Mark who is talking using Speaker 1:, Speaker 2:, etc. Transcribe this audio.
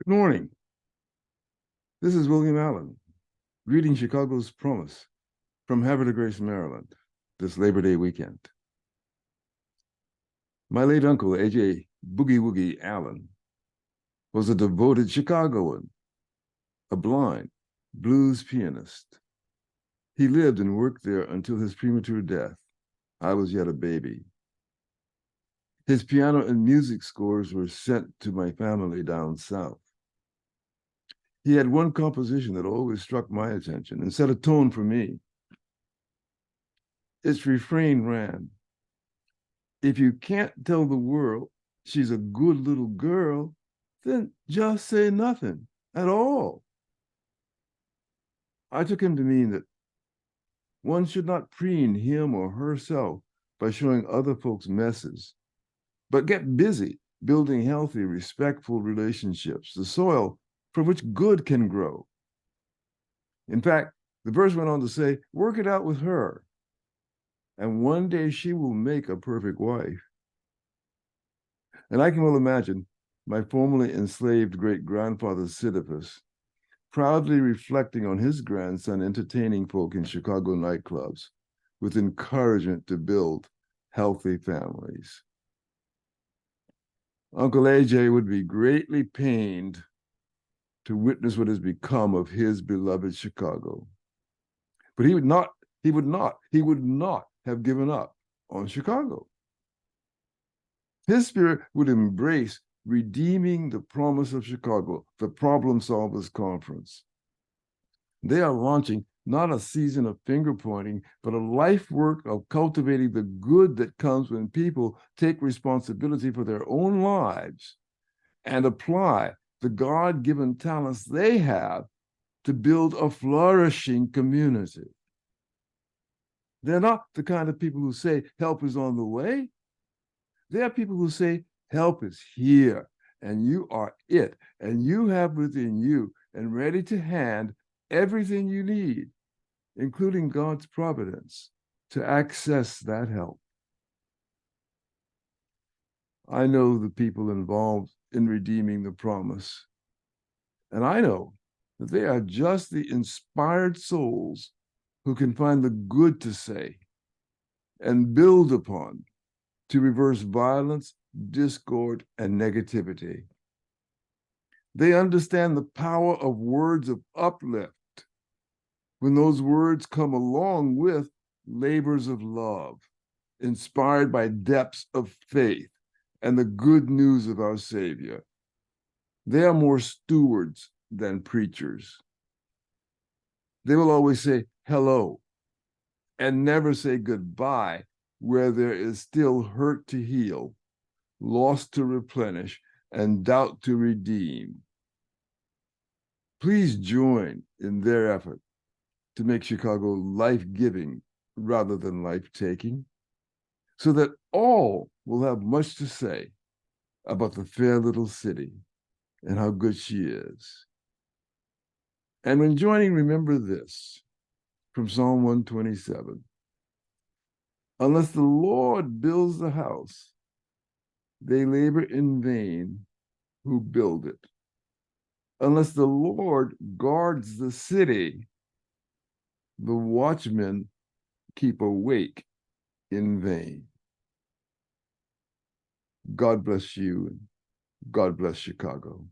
Speaker 1: Good morning. This is William Allen, greeting Chicago's promise from Havre de Grace, Maryland, this Labor Day weekend. My late uncle, A.J. Boogie Woogie Allen, was a devoted Chicagoan, a blind blues pianist. He lived and worked there until his premature death. I was yet a baby. His piano and music scores were sent to my family down south. He had one composition that always struck my attention and set a tone for me. Its refrain ran, "If you can't tell the world she's a good little girl, then just say nothing at all." I took him to mean that one should not preen him or herself by showing other folks messes, but get busy building healthy, respectful relationships, the soil from which good can grow. In fact, the verse went on to say, work it out with her, and one day she will make a perfect wife. And I can well imagine my formerly enslaved great-grandfather Sisyphus proudly reflecting on his grandson entertaining folk in Chicago nightclubs with encouragement to build healthy families. Uncle AJ would be greatly pained to witness what has become of his beloved Chicago. But he would not have given up on Chicago. His spirit would embrace redeeming the promise of Chicago, the Problem Solvers Conference. They are launching not a season of finger pointing, but a life work of cultivating the good that comes when people take responsibility for their own lives and apply the God-given talents they have to build a flourishing community. They're not the kind of people who say help is on the way. They are people who say help is here, and you are it, and you have within you and ready to hand everything you need, including God's providence, to access that help. I know the people involved in redeeming the promise, and I know that they are just the inspired souls who can find the good to say and build upon to reverse violence, discord, and negativity. They understand the power of words of uplift when those words come along with labors of love, inspired by depths of faith and the good news of our Savior. They are more stewards than preachers. They will always say hello and never say goodbye where there is still hurt to heal, loss to replenish, and doubt to redeem. Please join in their effort to make Chicago life-giving rather than life-taking, so that all will have much to say about the fair little city and how good she is. And when joining, remember this from Psalm 127. Unless the Lord builds the house, they labor in vain who build it. Unless the Lord guards the city, the watchmen keep awake in vain. God bless you, and God bless Chicago.